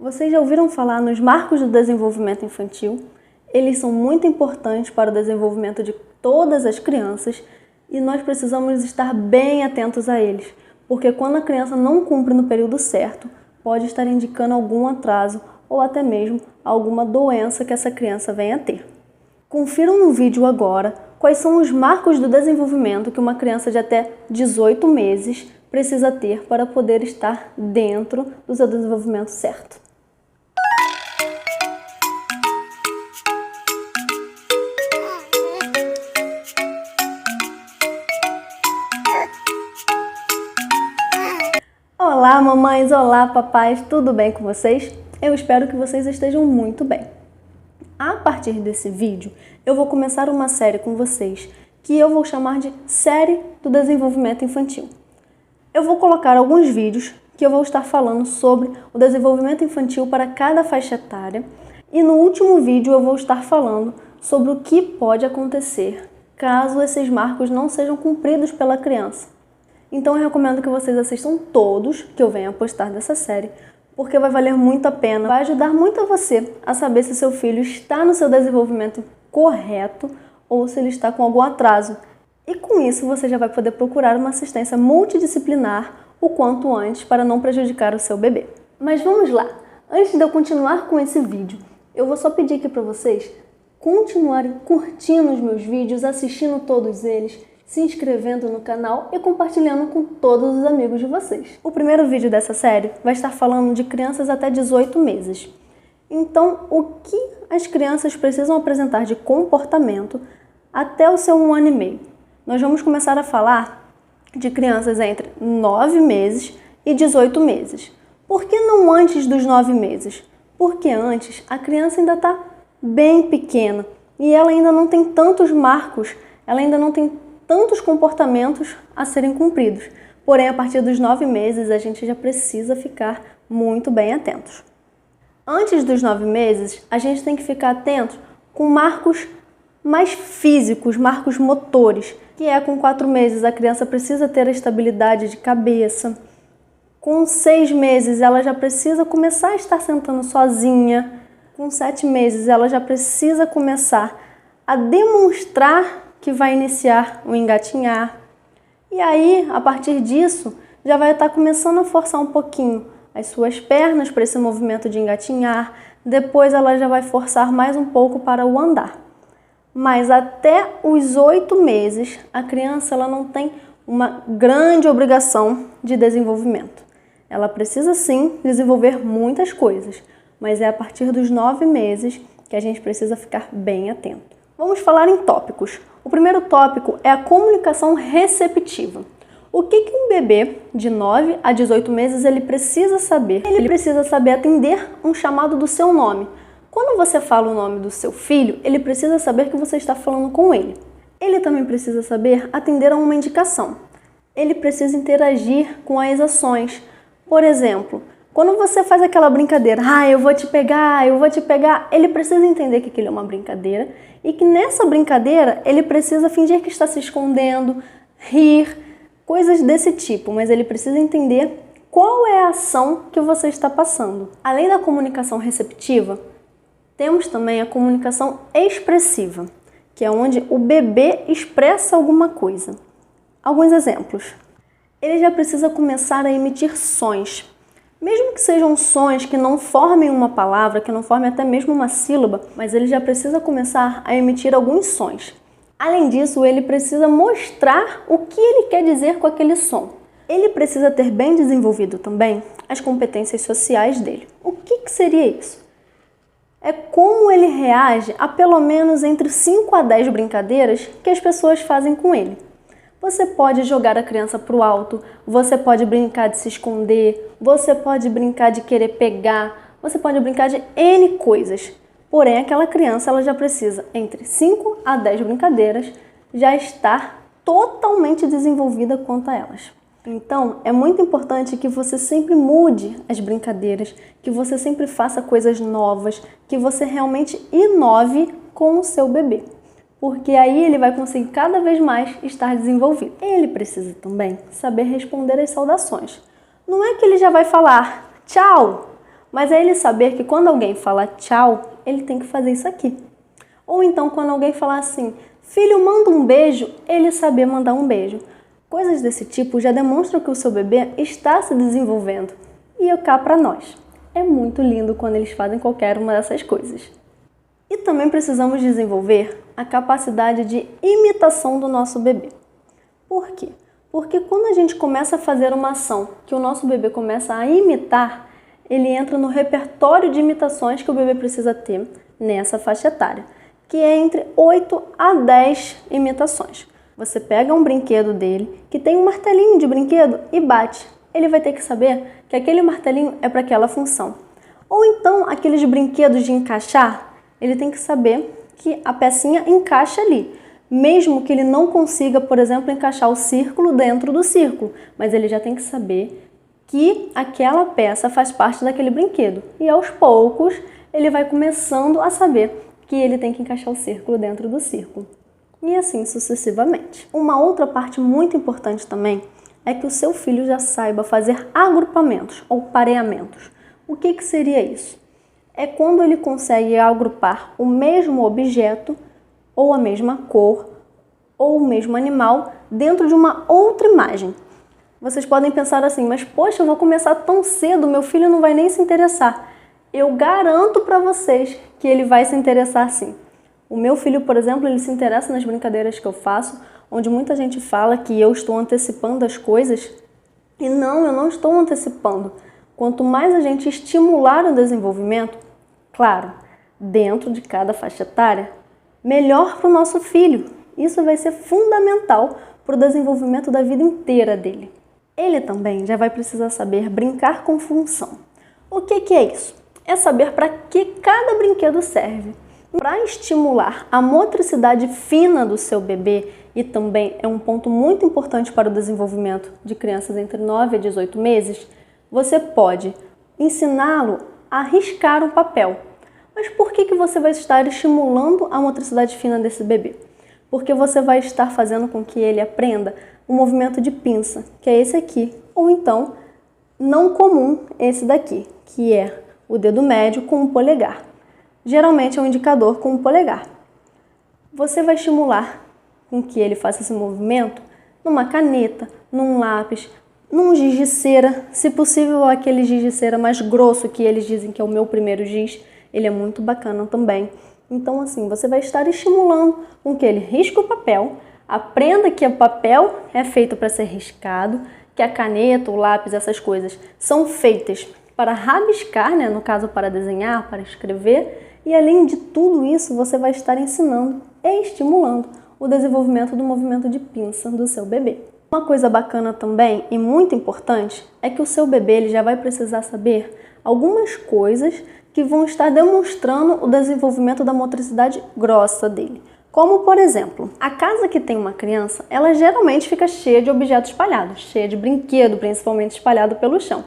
Vocês já ouviram falar nos marcos do desenvolvimento infantil? Eles são muito importantes para o desenvolvimento de todas as crianças e nós precisamos estar bem atentos a eles, porque quando a criança não cumpre no período certo, pode estar indicando algum atraso ou até mesmo alguma doença que essa criança venha a ter. Confiram no vídeo agora quais são os marcos do desenvolvimento que uma criança de até 18 meses precisa ter para poder estar dentro do seu desenvolvimento certo. Olá mamães, olá papais, tudo bem com vocês? Eu espero que vocês estejam muito bem. A partir desse vídeo, eu vou começar uma série com vocês que eu vou chamar de Série do Desenvolvimento Infantil. Eu vou colocar alguns vídeos que eu vou estar falando sobre o desenvolvimento infantil para cada faixa etária e no último vídeo eu vou estar falando sobre o que pode acontecer caso esses marcos não sejam cumpridos pela criança. Então eu recomendo que vocês assistam todos que eu venho a postar dessa série, porque vai valer muito a pena, vai ajudar muito a você a saber se seu filho está no seu desenvolvimento correto ou se ele está com algum atraso. E com isso você já vai poder procurar uma assistência multidisciplinar o quanto antes para não prejudicar o seu bebê. Mas vamos lá! Antes de eu continuar com esse vídeo, eu vou só pedir aqui para vocês continuarem curtindo os meus vídeos, assistindo todos eles, se inscrevendo no canal e compartilhando com todos os amigos de vocês. O primeiro vídeo dessa série vai estar falando de crianças até 18 meses. Então, o que as crianças precisam apresentar de comportamento até o seu 1 ano e meio? Nós vamos começar a falar de crianças entre 9 meses e 18 meses. Por que não antes dos 9 meses? Porque antes a criança ainda está bem pequena e ela ainda não tem tantos marcos, ela ainda não tem tantos comportamentos a serem cumpridos. Porém, a partir dos 9 meses, a gente já precisa ficar muito bem atentos. Antes dos 9 meses, a gente tem que ficar atento com marcos mais físicos, marcos motores, que é com 4 meses a criança precisa ter a estabilidade de cabeça. Com 6 meses, ela já precisa começar a estar sentando sozinha. Com 7 meses, ela já precisa começar a demonstrar que vai iniciar o engatinhar. E aí, a partir disso, já vai estar começando a forçar um pouquinho as suas pernas para esse movimento de engatinhar. Depois ela já vai forçar mais um pouco para o andar. Mas até os 8 meses, a criança ela não tem uma grande obrigação de desenvolvimento. Ela precisa sim desenvolver muitas coisas, mas é a partir dos 9 meses que a gente precisa ficar bem atento. Vamos falar em tópicos. O primeiro tópico é a comunicação receptiva. O que um bebê de 9 a 18 meses ele precisa saber? Ele precisa saber atender um chamado do seu nome. Quando você fala o nome do seu filho, ele precisa saber que você está falando com ele. Ele também precisa saber atender a uma indicação. Ele precisa interagir com as ações. Por exemplo, quando você faz aquela brincadeira, eu vou te pegar, ele precisa entender que aquilo é uma brincadeira e que nessa brincadeira ele precisa fingir que está se escondendo, rir, coisas desse tipo, mas ele precisa entender qual é a ação que você está passando. Além da comunicação receptiva, temos também a comunicação expressiva, que é onde o bebê expressa alguma coisa. Alguns exemplos. Ele já precisa começar a emitir sons. Mesmo que sejam sons que não formem uma palavra, que não formem até mesmo uma sílaba, mas ele já precisa começar a emitir alguns sons. Além disso, ele precisa mostrar o que ele quer dizer com aquele som. Ele precisa ter bem desenvolvido também as competências sociais dele. O que seria isso? É como ele reage a pelo menos entre 5 a 10 brincadeiras que as pessoas fazem com ele. Você pode jogar a criança para o alto, você pode brincar de se esconder, você pode brincar de querer pegar, você pode brincar de N coisas. Porém, aquela criança ela já precisa, entre 5 a 10 brincadeiras, já estar totalmente desenvolvida quanto a elas. Então, é muito importante que você sempre mude as brincadeiras, que você sempre faça coisas novas, que você realmente inove com o seu bebê. Porque aí ele vai conseguir cada vez mais estar desenvolvido. Ele precisa também saber responder às saudações. Não é que ele já vai falar tchau, Mas é ele saber que quando alguém fala tchau, ele tem que fazer isso aqui. Ou então quando alguém falar assim, filho, manda um beijo, ele saber mandar um beijo. Coisas desse tipo já demonstram que o seu bebê está se desenvolvendo. E cá para nós. É muito lindo quando eles fazem qualquer uma dessas coisas. E também precisamos desenvolver a capacidade de imitação do nosso bebê. Por quê? Porque quando a gente começa a fazer uma ação que o nosso bebê começa a imitar, ele entra no repertório de imitações que o bebê precisa ter nessa faixa etária, que é entre 8 a 10 imitações. Você pega um brinquedo dele, que tem um martelinho de brinquedo, e bate. Ele vai ter que saber que aquele martelinho é para aquela função. Ou então, aqueles brinquedos de encaixar, ele tem que saber que a pecinha encaixa ali. Mesmo que ele não consiga, por exemplo, encaixar o círculo dentro do círculo, mas ele já tem que saber que aquela peça faz parte daquele brinquedo. E aos poucos, ele vai começando a saber que ele tem que encaixar o círculo dentro do círculo. E assim sucessivamente. Uma outra parte muito importante também é que o seu filho já saiba fazer agrupamentos ou pareamentos. O que seria isso? É quando ele consegue agrupar o mesmo objeto, ou a mesma cor, ou o mesmo animal dentro de uma outra imagem. Vocês podem pensar assim, mas poxa, eu vou começar tão cedo, meu filho não vai nem se interessar. Eu garanto para vocês que ele vai se interessar sim. O meu filho, por exemplo, ele se interessa nas brincadeiras que eu faço, onde muita gente fala que eu estou antecipando as coisas. E não, eu não estou antecipando. Quanto mais a gente estimular o desenvolvimento, claro, dentro de cada faixa etária, melhor para o nosso filho. Isso vai ser fundamental para o desenvolvimento da vida inteira dele. Ele também já vai precisar saber brincar com função. O que é isso? É saber para que cada brinquedo serve. Para estimular a motricidade fina do seu bebê, e também é um ponto muito importante para o desenvolvimento de crianças entre 9 a 18 meses, você pode ensiná-lo a riscar um papel. Mas por que você vai estar estimulando a motricidade fina desse bebê? Porque você vai estar fazendo com que ele aprenda o movimento de pinça, que é esse aqui, ou então, não comum, esse daqui, que é o dedo médio com o polegar. Geralmente é um indicador com o polegar. Você vai estimular com que ele faça esse movimento numa caneta, num lápis, num giz de cera, se possível aquele giz de cera mais grosso que eles dizem que é o meu primeiro giz, ele é muito bacana também. Então assim, você vai estar estimulando com que ele risque o papel, aprenda que o papel é feito para ser riscado, que a caneta, o lápis, essas coisas são feitas para rabiscar, né? No caso para desenhar, para escrever. E além de tudo isso, você vai estar ensinando e estimulando o desenvolvimento do movimento de pinça do seu bebê. Uma coisa bacana também e muito importante é que o seu bebê ele já vai precisar saber algumas coisas que vão estar demonstrando o desenvolvimento da motricidade grossa dele. Como, por exemplo, a casa que tem uma criança, ela geralmente fica cheia de objetos espalhados, cheia de brinquedo, principalmente espalhado pelo chão.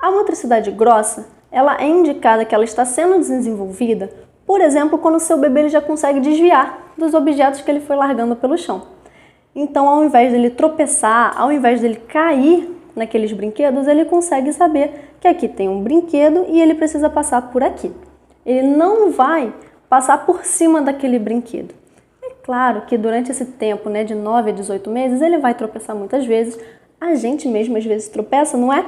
A motricidade grossa, ela é indicada que ela está sendo desenvolvida, por exemplo, quando o seu bebê ele já consegue desviar dos objetos que ele foi largando pelo chão. Então, ao invés dele tropeçar, ao invés dele cair naqueles brinquedos, ele consegue saber que aqui tem um brinquedo e ele precisa passar por aqui. Ele não vai passar por cima daquele brinquedo. É claro que durante esse tempo, né, de 9 a 18 meses, ele vai tropeçar muitas vezes. A gente mesmo às vezes tropeça, não é?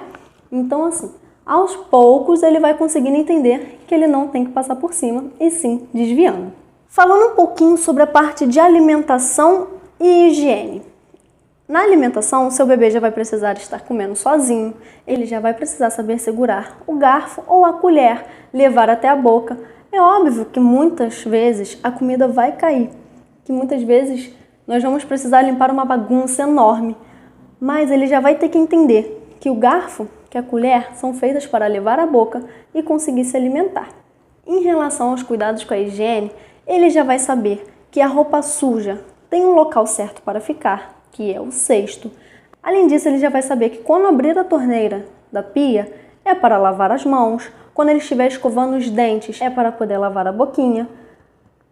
Então, assim, aos poucos ele vai conseguindo entender que ele não tem que passar por cima e sim desviando. Falando um pouquinho sobre a parte de alimentação e higiene. Na alimentação, o seu bebê já vai precisar estar comendo sozinho, ele já vai precisar saber segurar o garfo ou a colher, levar até a boca. É óbvio que muitas vezes a comida vai cair, que muitas vezes nós vamos precisar limpar uma bagunça enorme, mas ele já vai ter que entender que o garfo, que a colher são feitas para levar à boca e conseguir se alimentar. Em relação aos cuidados com a higiene, ele já vai saber que a roupa suja tem um local certo para ficar, que é o cesto. Além disso, ele já vai saber que quando abrir a torneira da pia, é para lavar as mãos, quando ele estiver escovando os dentes, é para poder lavar a boquinha.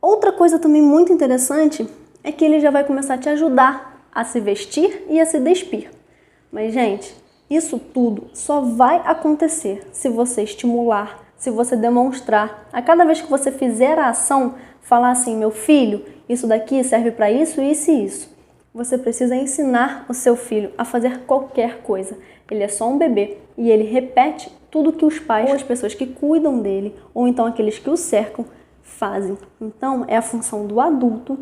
Outra coisa também muito interessante é que ele já vai começar a te ajudar a se vestir e a se despir. Mas, gente, Isso tudo só vai acontecer se você estimular, se você demonstrar. A cada vez que você fizer a ação, falar assim: meu filho, isso daqui serve para isso, isso e isso. Você precisa ensinar o seu filho a fazer qualquer coisa. Ele é só um bebê e ele repete tudo que os pais ou as pessoas que cuidam dele, ou então aqueles que o cercam, fazem. Então, é a função do adulto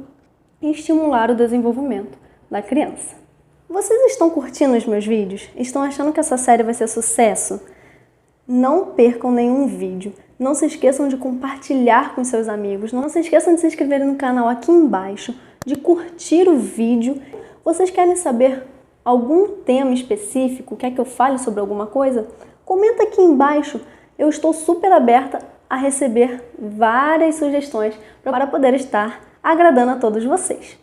estimular o desenvolvimento da criança. Vocês estão curtindo os meus vídeos? Estão achando que essa série vai ser sucesso? Não percam nenhum vídeo. Não se esqueçam de compartilhar com seus amigos. Não se esqueçam de se inscreverem no canal aqui embaixo, de curtir o vídeo. Vocês querem saber algum tema específico? Quer que eu fale sobre alguma coisa? Comenta aqui embaixo. Eu estou super aberta a receber várias sugestões para poder estar agradando a todos vocês.